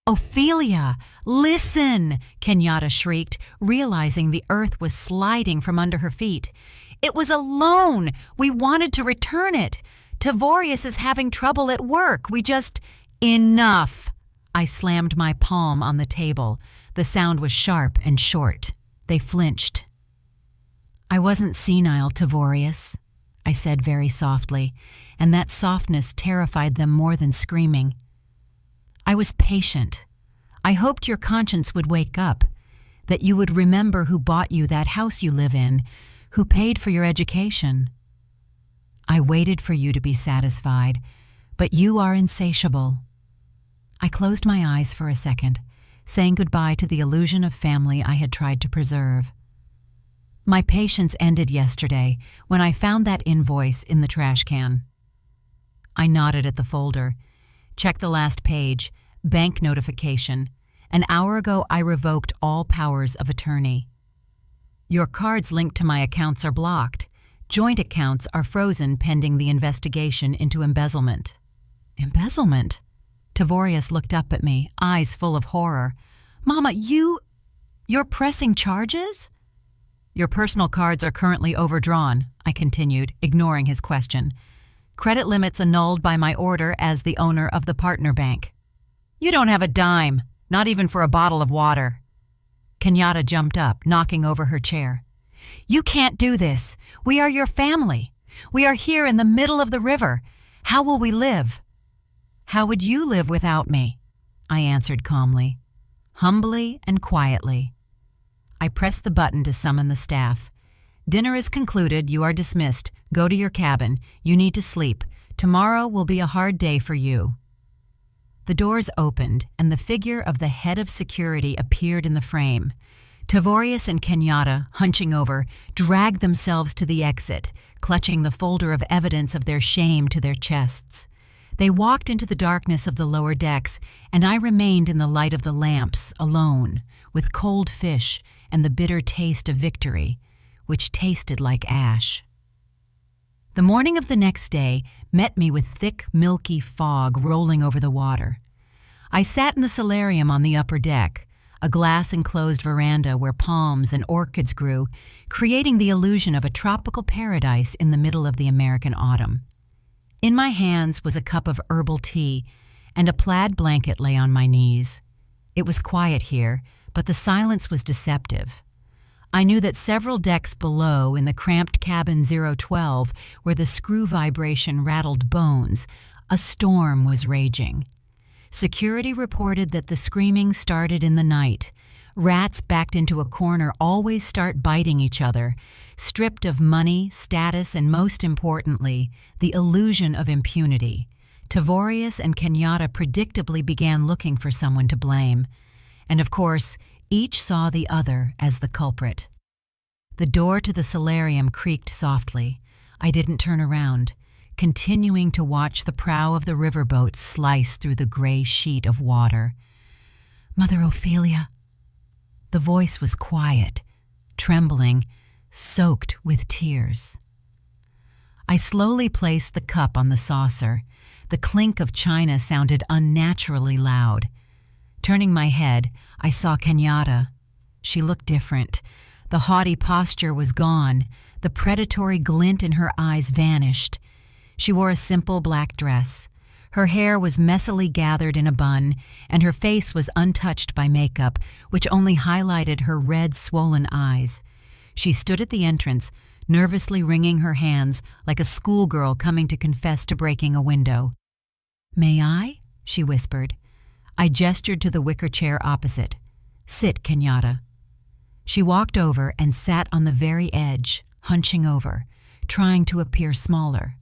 Ophelia, listen, Kenyatta shrieked, realizing the earth was sliding from under her feet. It was a loan. We wanted to return it. Tavorius is having trouble at work. Enough. I slammed my palm on the table. The sound was sharp and short. They flinched. I wasn't senile, Tavorius, I said very softly, and that softness terrified them more than screaming. I was patient. I hoped your conscience would wake up, that you would remember who bought you that house you live in, who paid for your education. I waited for you to be satisfied, but you are insatiable. I closed my eyes for a second, saying goodbye to the illusion of family I had tried to preserve. My patience ended yesterday when I found that invoice in the trash can. I nodded at the folder. Check the last page. Bank notification. An hour ago, I revoked all powers of attorney. Your cards linked to my accounts are blocked. Joint accounts are frozen pending the investigation into embezzlement. Embezzlement? Tavorius looked up at me, eyes full of horror. Mama, you're pressing charges? Your personal cards are currently overdrawn, I continued, ignoring his question. Credit limits annulled by my order as the owner of the partner bank. You don't have a dime, not even for a bottle of water. Kenyatta jumped up, knocking over her chair. You can't do this. We are your family. We are here in the middle of the river. How will we live? How would you live without me? I answered calmly, humbly and quietly. I pressed the button to summon the staff. Dinner is concluded. You are dismissed. Go to your cabin. You need to sleep. Tomorrow will be a hard day for you. The doors opened, and the figure of the head of security appeared in the frame. Tavorius and Kenyatta, hunching over, dragged themselves to the exit, clutching the folder of evidence of their shame to their chests. They walked into the darkness of the lower decks, and I remained in the light of the lamps, alone, with cold fish and the bitter taste of victory, which tasted like ash. The morning of the next day met me with thick, milky fog rolling over the water. I sat in the solarium on the upper deck, a glass-enclosed veranda where palms and orchids grew, creating the illusion of a tropical paradise in the middle of the American autumn. In my hands was a cup of herbal tea, and a plaid blanket lay on my knees. It was quiet here, but the silence was deceptive. I knew that several decks below, in the cramped cabin 012, where the screw vibration rattled bones, a storm was raging. Security reported that the screaming started in the night. Rats backed into a corner always start biting each other, stripped of money, status, and most importantly, the illusion of impunity. Tavorius and Kenyatta predictably began looking for someone to blame. And of course, each saw the other as the culprit. The door to the solarium creaked softly. I didn't turn around, continuing to watch the prow of the riverboat slice through the gray sheet of water. Mother Ophelia. The voice was quiet, trembling, soaked with tears. I slowly placed the cup on the saucer. The clink of china sounded unnaturally loud. Turning my head, I saw Kenyatta. She looked different. The haughty posture was gone. The predatory glint in her eyes vanished. She wore a simple black dress. Her hair was messily gathered in a bun, and her face was untouched by makeup, which only highlighted her red, swollen eyes. She stood at the entrance, nervously wringing her hands like a schoolgirl coming to confess to breaking a window. "May I?" she whispered. I gestured to the wicker chair opposite. "Sit, Kenyatta." She walked over and sat on the very edge, hunching over, trying to appear smaller.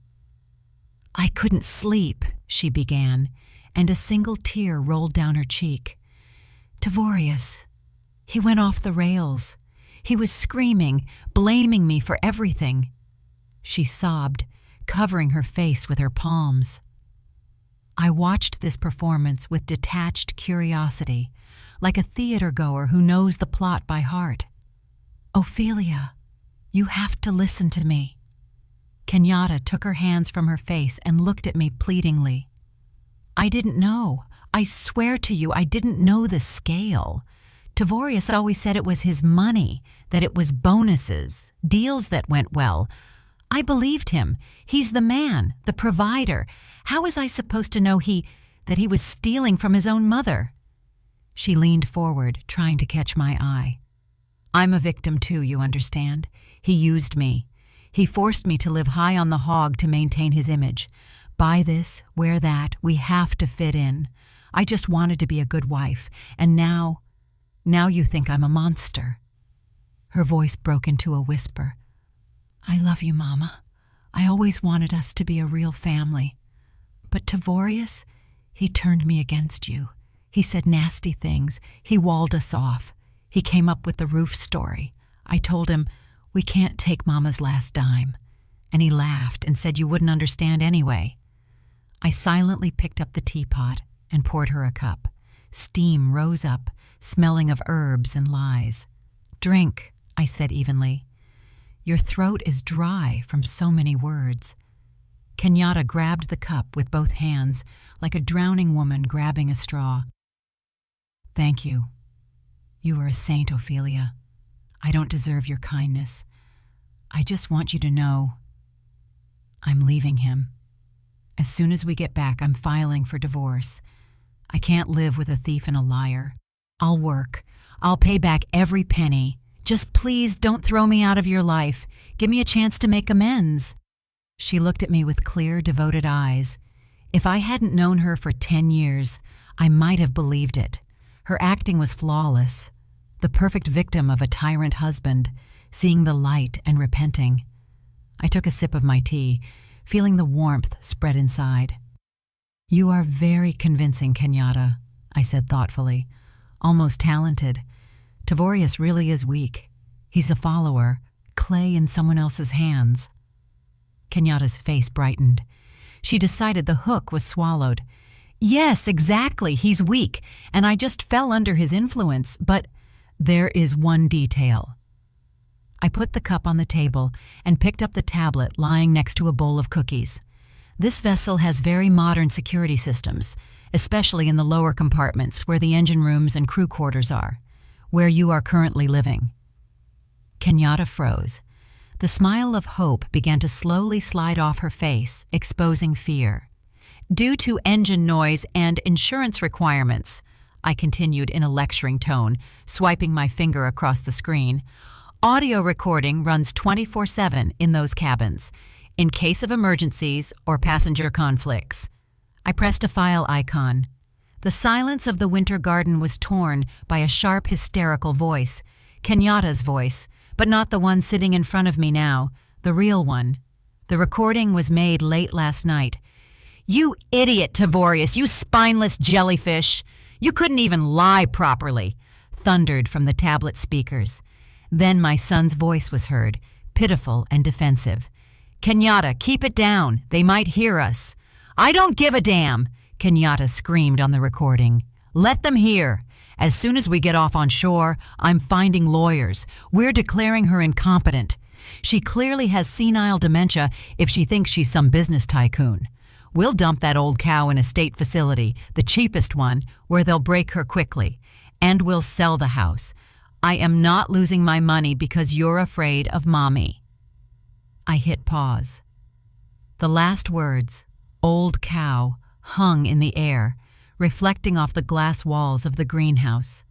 "I couldn't sleep," she began, and a single tear rolled down her cheek. "Tavorius, he went off the rails. He was screaming, blaming me for everything." She sobbed, covering her face with her palms. I watched this performance with detached curiosity, like a theater-goer who knows the plot by heart. "Ophelia, you have to listen to me." Kenyatta took her hands from her face and looked at me pleadingly. "I didn't know. I swear to you, I didn't know the scale. Tavorius always said it was his money, that it was bonuses, deals that went well. I believed him. He's the man, the provider. How was I supposed to know that he was stealing from his own mother?" She leaned forward, trying to catch my eye. "I'm a victim too, you understand. He used me. He forced me to live high on the hog to maintain his image. Buy this, wear that, we have to fit in. I just wanted to be a good wife, and now you think I'm a monster." Her voice broke into a whisper. "I love you, Mama. I always wanted us to be a real family. But Tavorius, he turned me against you. He said nasty things. He walled us off. He came up with the roof story. I told him, we can't take Mama's last dime. And he laughed and said you wouldn't understand anyway." I silently picked up the teapot and poured her a cup. Steam rose up, smelling of herbs and lies. "Drink," I said evenly. "Your throat is dry from so many words." Kenyatta grabbed the cup with both hands, like a drowning woman grabbing a straw. "Thank you. You are a saint, Ophelia. I don't deserve your kindness. I just want you to know I'm leaving him. As soon as we get back, I'm filing for divorce. I can't live with a thief and a liar. I'll work. I'll pay back every penny. Just please don't throw me out of your life. Give me a chance to make amends." She looked at me with clear, devoted eyes. If I hadn't known her for 10 years, I might have believed it. Her acting was flawless. The perfect victim of a tyrant husband, seeing the light and repenting. I took a sip of my tea, feeling the warmth spread inside. "You are very convincing, Kenyatta," I said thoughtfully. "Almost talented. Tavorius really is weak. He's a follower, clay in someone else's hands." Kenyatta's face brightened. She decided the hook was swallowed. "Yes, exactly, he's weak, and I just fell under his influence, but there is one detail." I put the cup on the table and picked up the tablet lying next to a bowl of cookies. "This vessel has very modern security systems, especially in the lower compartments where the engine rooms and crew quarters are, where you are currently living." Kenyatta froze. The smile of hope began to slowly slide off her face, exposing fear. "Due to engine noise and insurance requirements," I continued in a lecturing tone, swiping my finger across the screen, "audio recording runs 24/7 in those cabins, in case of emergencies or passenger conflicts." I pressed a file icon. The silence of the winter garden was torn by a sharp, hysterical voice, Kenyatta's voice, but not the one sitting in front of me now, the real one. The recording was made late last night. "You idiot, Tavorius, you spineless jellyfish! You couldn't even lie properly," thundered from the tablet speakers. Then my son's voice was heard, pitiful and defensive. "Kenyatta, keep it down. They might hear us." "I don't give a damn," Kenyatta screamed on the recording. "Let them hear. As soon as we get off on shore, I'm finding lawyers. We're declaring her incompetent. She clearly has senile dementia if she thinks she's some business tycoon. We'll dump that old cow in a state facility, the cheapest one, where they'll break her quickly. And we'll sell the house. I am not losing my money because you're afraid of Mommy." I hit pause. The last words, "old cow," hung in the air, reflecting off the glass walls of the greenhouse.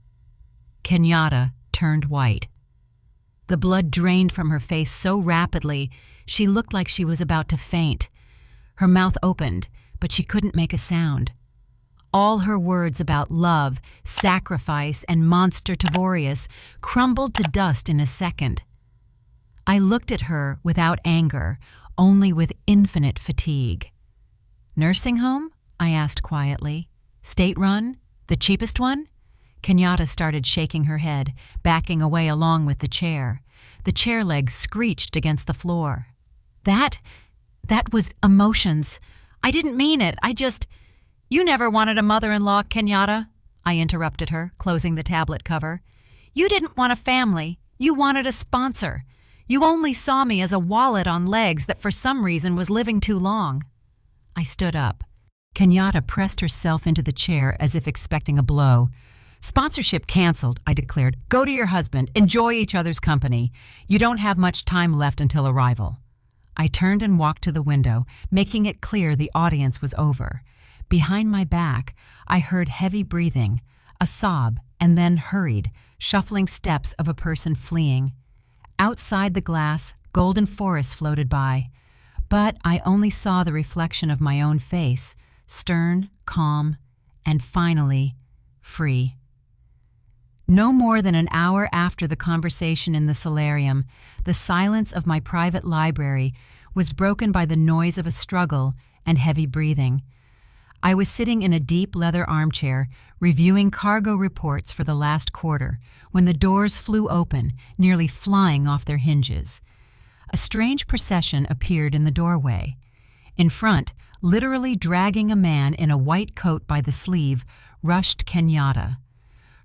Kenyatta turned white. The blood drained from her face so rapidly, she looked like she was about to faint. Her mouth opened, but she couldn't make a sound. All her words about love, sacrifice, and Monster Tavorius crumbled to dust in a second. I looked at her without anger, only with infinite fatigue. "Nursing home?" I asked quietly. "State-run? The cheapest one?" Kenyatta started shaking her head, backing away along with the chair. The chair legs screeched against the floor. That was emotions. I didn't mean it. You never wanted a mother-in-law, Kenyatta," I interrupted her, closing the tablet cover. "You didn't want a family. You wanted a sponsor. You only saw me as a wallet on legs that for some reason was living too long." I stood up. Kenyatta pressed herself into the chair as if expecting a blow. "Sponsorship canceled," I declared. "Go to your husband. Enjoy each other's company. You don't have much time left until arrival." I turned and walked to the window, making it clear the audience was over. Behind my back, I heard heavy breathing, a sob, and then hurried, shuffling steps of a person fleeing. Outside the glass, golden forests floated by, but I only saw the reflection of my own face, stern, calm, and finally, free. No more than an hour after the conversation in the solarium, the silence of my private library was broken by the noise of a struggle and heavy breathing. I was sitting in a deep leather armchair, reviewing cargo reports for the last quarter, when the doors flew open, nearly flying off their hinges. A strange procession appeared in the doorway. In front, literally dragging a man in a white coat by the sleeve, rushed Kenyatta.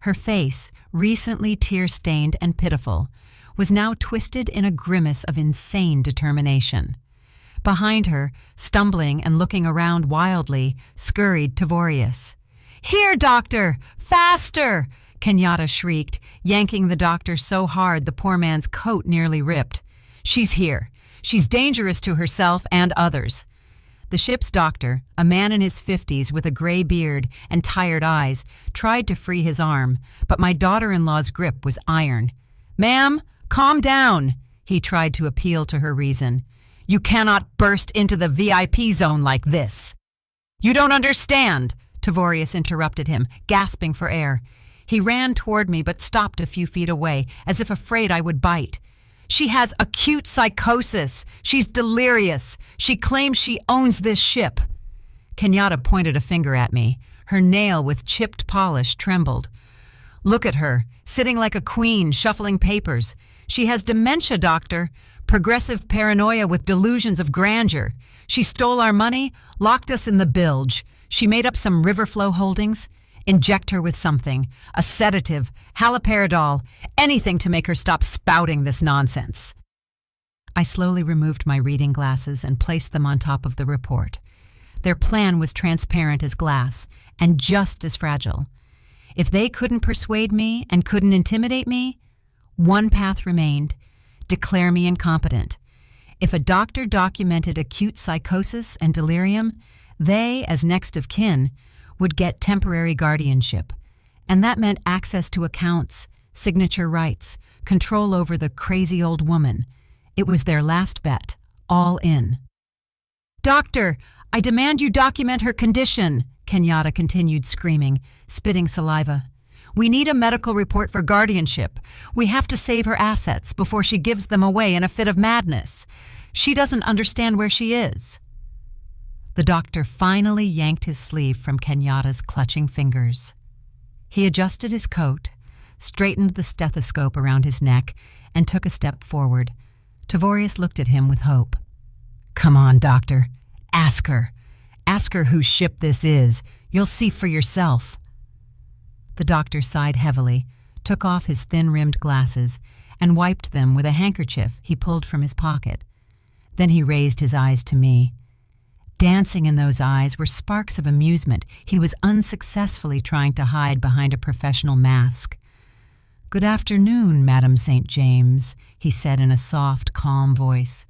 Her face, recently tear-stained and pitiful, was now twisted in a grimace of insane determination. Behind her, stumbling and looking around wildly, scurried Tavorius. "Here, doctor! Faster!" Kenyatta shrieked, yanking the doctor so hard the poor man's coat nearly ripped. "She's here. She's dangerous to herself and others." The ship's doctor, a man in his 50s with a gray beard and tired eyes, tried to free his arm, but my daughter-in-law's grip was iron. "Ma'am, calm down," he tried to appeal to her reason. "You cannot burst into the VIP zone like this." "You don't understand," Tavorius interrupted him, gasping for air. He ran toward me but stopped a few feet away, as if afraid I would bite. "She has acute psychosis. She's delirious. She claims she owns this ship." Kenyatta pointed a finger at me. Her nail with chipped polish trembled. "Look at her, sitting like a queen, shuffling papers. She has dementia, doctor. Progressive paranoia with delusions of grandeur. She stole our money, locked us in the bilge. She made up some river flow holdings. Inject her with something, a sedative, haloperidol, anything to make her stop spouting this nonsense." I slowly removed my reading glasses and placed them on top of the report. Their plan was transparent as glass and just as fragile. If they couldn't persuade me and couldn't intimidate me, one path remained: declare me incompetent. If a doctor documented acute psychosis and delirium, they, as next of kin, would get temporary guardianship, and that meant access to accounts, signature rights, control over the crazy old woman. It was their last bet, all in. "Doctor, I demand you document her condition," Kenyatta continued screaming, spitting saliva. "We need a medical report for guardianship. We have to save her assets before she gives them away in a fit of madness. She doesn't understand where she is." The doctor finally yanked his sleeve from Kenyatta's clutching fingers. He adjusted his coat, straightened the stethoscope around his neck, and took a step forward. Tavorius looked at him with hope. "Come on, doctor. Ask her. Ask her whose ship this is. You'll see for yourself." The doctor sighed heavily, took off his thin-rimmed glasses, and wiped them with a handkerchief he pulled from his pocket. Then he raised his eyes to me. Dancing in those eyes were sparks of amusement he was unsuccessfully trying to hide behind a professional mask. "Good afternoon, Madam St. James," he said in a soft, calm voice.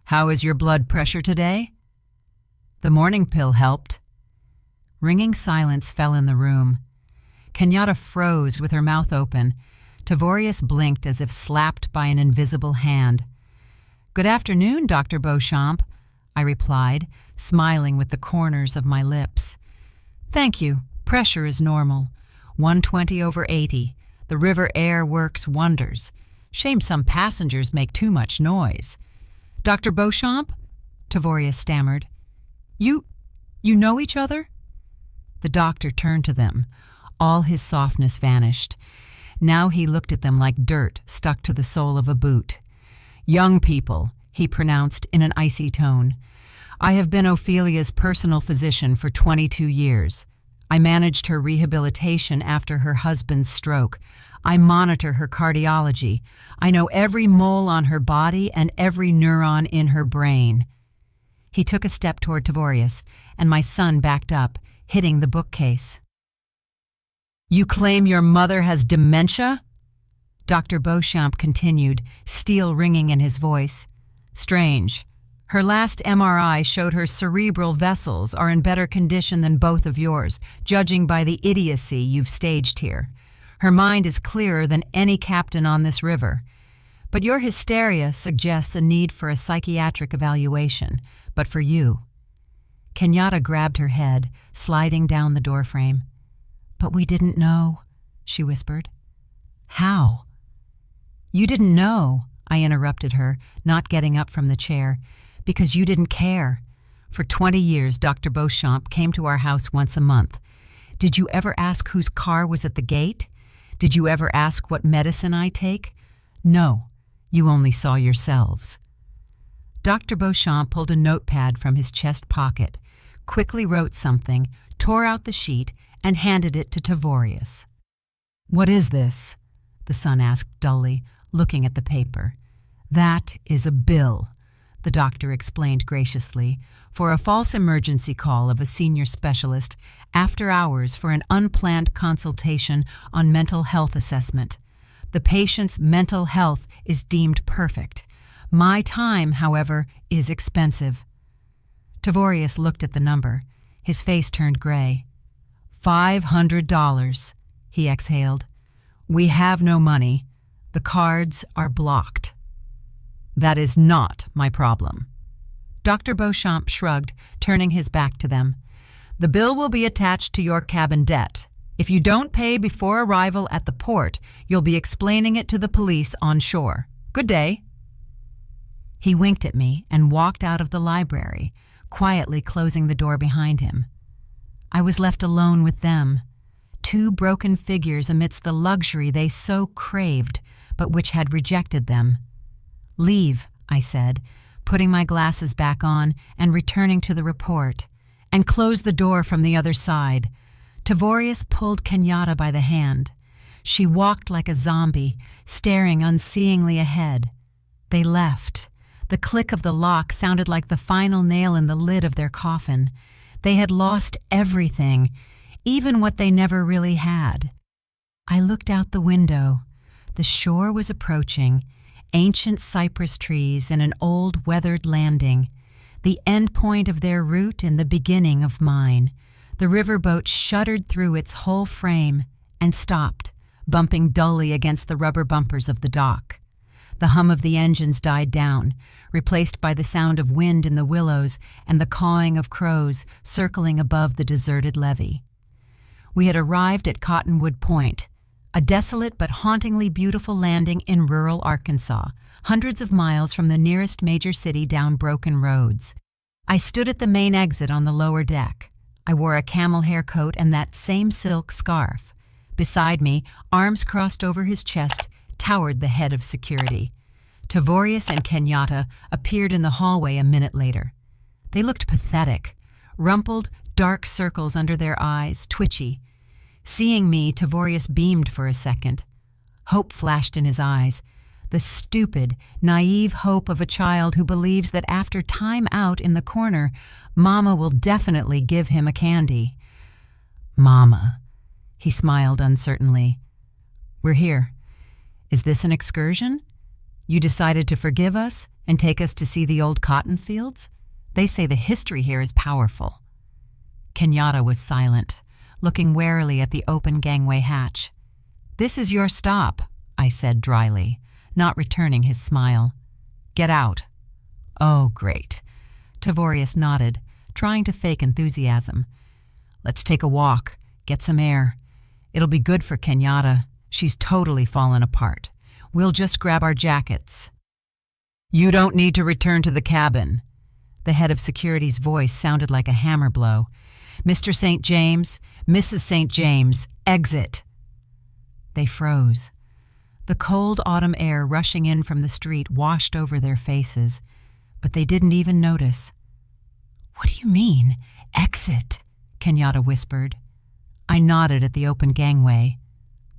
"How is your blood pressure today?" "The morning pill helped." Ringing silence fell in the room. Kenyatta froze with her mouth open. Tavorius blinked as if slapped by an invisible hand. "Good afternoon, Dr. Beauchamp," I replied, smiling with the corners of my lips. "Thank you. Pressure is normal. 120/80. The river air works wonders. Shame some passengers make too much noise." "Dr. Beauchamp?" Tavorius stammered. You know each other?" The doctor turned to them. All his softness vanished. Now he looked at them like dirt stuck to the sole of a boot. "Young people," he pronounced in an icy tone. "I have been Ophelia's personal physician for 22 years. I managed her rehabilitation after her husband's stroke. I monitor her cardiology. I know every mole on her body and every neuron in her brain." He took a step toward Tavorius, and my son backed up, hitting the bookcase. "You claim your mother has dementia?" Dr. Beauchamp continued, steel ringing in his voice. "Strange. Her last MRI showed her cerebral vessels are in better condition than both of yours, judging by the idiocy you've staged here. Her mind is clearer than any captain on this river. But your hysteria suggests a need for a psychiatric evaluation. But for you." Kenyatta grabbed her head, sliding down the doorframe. "But we didn't know," she whispered. "How?" "You didn't know," I interrupted her, not getting up from the chair, "because you didn't care. For 20 years, Dr. Beauchamp came to our house once a month. Did you ever ask whose car was at the gate? Did you ever ask what medicine I take? No, you only saw yourselves." Dr. Beauchamp pulled a notepad from his chest pocket, quickly wrote something, tore out the sheet, and handed it to Tavorius. "What is this?" the son asked dully, looking at the paper. "That is a bill," the doctor explained graciously, "for a false emergency call of a senior specialist after hours for an unplanned consultation on mental health assessment. The patient's mental health is deemed perfect. My time, however, is expensive." Tavorius looked at the number. His face turned gray. $500, he exhaled. "We have no money. The cards are blocked." "That is not my problem." Dr. Beauchamp shrugged, turning his back to them. "The bill will be attached to your cabin debt. If you don't pay before arrival at the port, you'll be explaining it to the police on shore. Good day." He winked at me and walked out of the library, quietly closing the door behind him. I was left alone with them, two broken figures amidst the luxury they so craved, but which had rejected them. "Leave," I said, putting my glasses back on and returning to the report, "and close the door from the other side." Tavorius pulled Kenyatta by the hand. She walked like a zombie, staring unseeingly ahead. They left. The click of the lock sounded like the final nail in the lid of their coffin. They had lost everything, even what they never really had. I looked out the window. The shore was approaching, ancient cypress trees and an old weathered landing, the end point of their route and the beginning of mine. The riverboat shuddered through its whole frame and stopped, bumping dully against the rubber bumpers of the dock. The hum of the engines died down, replaced by the sound of wind in the willows and the cawing of crows circling above the deserted levee. We had arrived at Cottonwood Point, a desolate but hauntingly beautiful landing in rural Arkansas, hundreds of miles from the nearest major city down broken roads. I stood at the main exit on the lower deck. I wore a camel hair coat and that same silk scarf. Beside me, arms crossed over his chest, towered the head of security. Tavorius and Kenyatta appeared in the hallway a minute later. They looked pathetic, rumpled, dark circles under their eyes, twitchy. Seeing me, Tavorius beamed for a second. Hope flashed in his eyes, the stupid, naive hope of a child who believes that after time out in the corner, Mama will definitely give him a candy. "Mama," he smiled uncertainly. "We're here. Is this an excursion? You decided to forgive us and take us to see the old cotton fields? They say the history here is powerful." Kenyatta was silent, looking warily at the open gangway hatch. "This is your stop," I said dryly, not returning his smile. Get out. Oh, great. Tavorius nodded, trying to fake enthusiasm. Let's take a walk, get some air. It'll be good for Kenyatta. She's totally fallen apart. We'll just grab our jackets. You don't need to return to the cabin. The head of security's voice sounded like a hammer blow. Mr. St. James, Mrs. St. James, exit. They froze. The cold autumn air rushing in from the street washed over their faces, but they didn't even notice. What do you mean, exit? Kenyatta whispered. I nodded at the open gangway.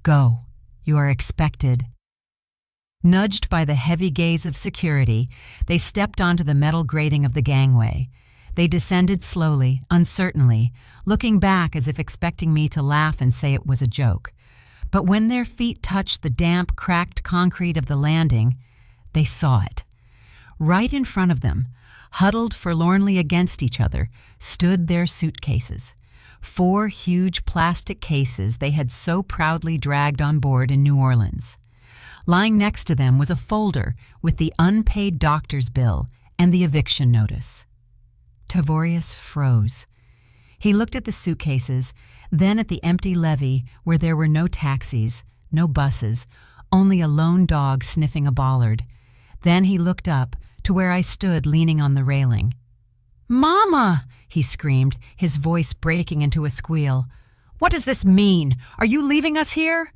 Go. You are expected. Nudged by the heavy gaze of security, they stepped onto the metal grating of the gangway. They descended slowly, uncertainly, looking back as if expecting me to laugh and say it was a joke. But when their feet touched the damp, cracked concrete of the landing, they saw it. Right in front of them, huddled forlornly against each other, stood their suitcases. 4 huge plastic cases they had so proudly dragged on board in New Orleans. Lying next to them was a folder with the unpaid doctor's bill and the eviction notice. Tavorius froze. He looked at the suitcases, then at the empty levee where there were no taxis, no buses, only a lone dog sniffing a bollard. Then he looked up to where I stood leaning on the railing. "Mama!" he screamed, his voice breaking into a squeal. "What does this mean? Are you leaving us here?"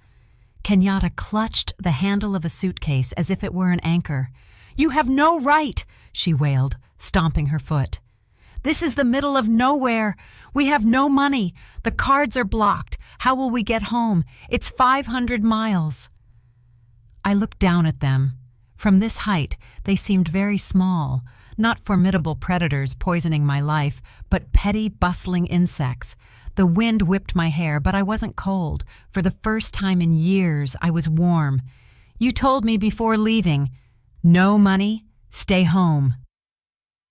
Kenyatta clutched the handle of a suitcase as if it were an anchor. "You have no right," she wailed, stomping her foot. "This is the middle of nowhere. We have no money. The cards are blocked. How will we get home? It's 500 miles. I looked down at them. From this height, they seemed very small, not formidable predators poisoning my life, but petty, bustling insects. The wind whipped my hair, but I wasn't cold. For the first time in years, I was warm. You told me before leaving, no money, stay home.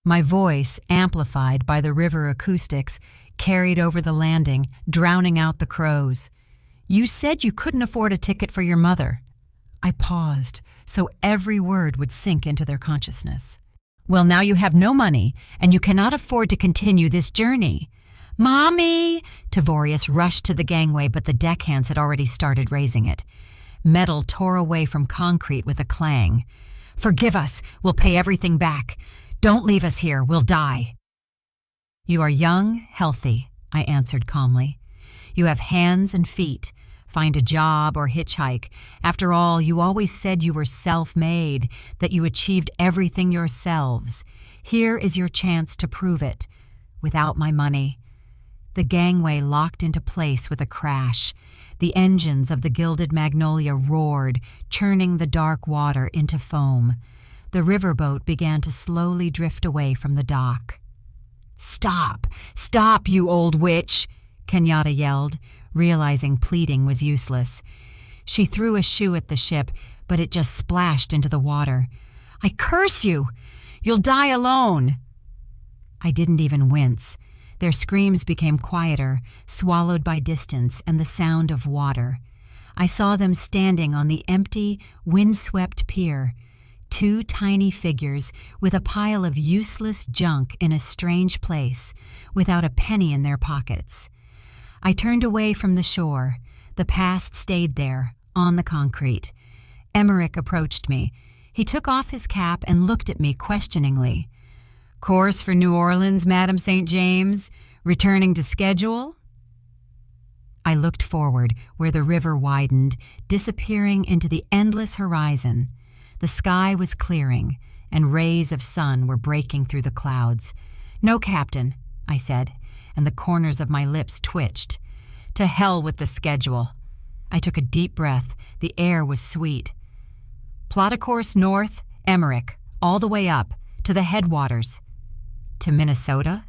My voice, amplified by the river acoustics, carried over the landing, drowning out the crows. You said you couldn't afford a ticket for your mother. I paused, so every word would sink into their consciousness. Well, now you have no money, and you cannot afford to continue this journey. Mommy! Tavorius rushed to the gangway, but the deckhands had already started raising it. Metal tore away from concrete with a clang. Forgive us. We'll pay everything back. Don't leave us here. We'll die. You are young, healthy, I answered calmly. You have hands and feet. Find a job or hitchhike. After all, you always said you were self-made, that you achieved everything yourselves. Here is your chance to prove it. Without my money. The gangway locked into place with a crash. The engines of the Gilded Magnolia roared, churning the dark water into foam. The riverboat began to slowly drift away from the dock. Stop! Stop, you old witch! Kenyatta yelled, realizing pleading was useless. She threw a shoe at the ship, but it just splashed into the water. I curse you! You'll die alone! I didn't even wince. Their screams became quieter, swallowed by distance and the sound of water. I saw them standing on the empty, windswept pier, 2 tiny figures with a pile of useless junk in a strange place, without a penny in their pockets. I turned away from the shore. The past stayed there, on the concrete. Emmerich approached me. He took off his cap and looked at me questioningly. Course for New Orleans, Madam St. James? Returning to schedule? I looked forward, where the river widened, disappearing into the endless horizon. The sky was clearing, and rays of sun were breaking through the clouds. No, Captain, I said, and the corners of my lips twitched. To hell with the schedule. I took a deep breath. The air was sweet. Plot a course north, Emmerich, all the way up, to the headwaters. To Minnesota?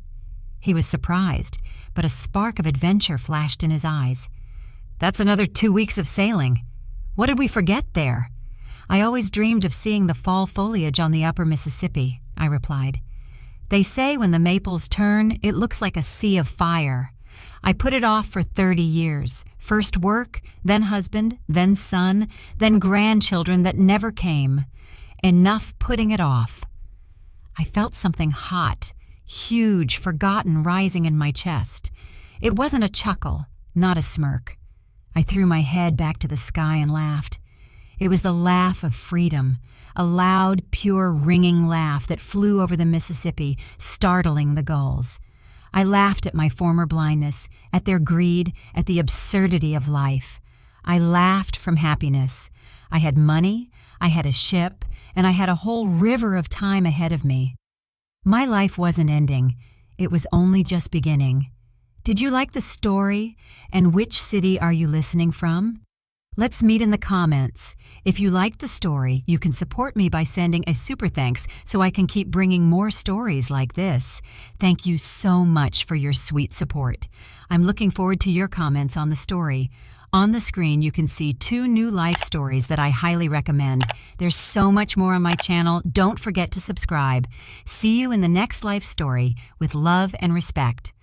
He was surprised, but a spark of adventure flashed in his eyes. That's another 2 weeks of sailing. What did we forget there? I always dreamed of seeing the fall foliage on the upper Mississippi, I replied. They say when the maples turn, it looks like a sea of fire. I put it off for 30 years. First work, then husband, then son, then grandchildren that never came. Enough putting it off. I felt something hot, huge, forgotten rising in my chest. It wasn't a chuckle, not a smirk. I threw my head back to the sky and laughed. It was the laugh of freedom, a loud, pure, ringing laugh that flew over the Mississippi, startling the gulls. I laughed at my former blindness, at their greed, at the absurdity of life. I laughed from happiness. I had money, I had a ship, and I had a whole river of time ahead of me. My life wasn't ending. It was only just beginning. Did you like the story? And which city are you listening from? Let's meet in the comments. If you liked the story, you can support me by sending a super thanks so I can keep bringing more stories like this. Thank you so much for your sweet support. I'm looking forward to your comments on the story. On the screen, you can see 2 new life stories that I highly recommend. There's so much more on my channel. Don't forget to subscribe. See you in the next life story with love and respect.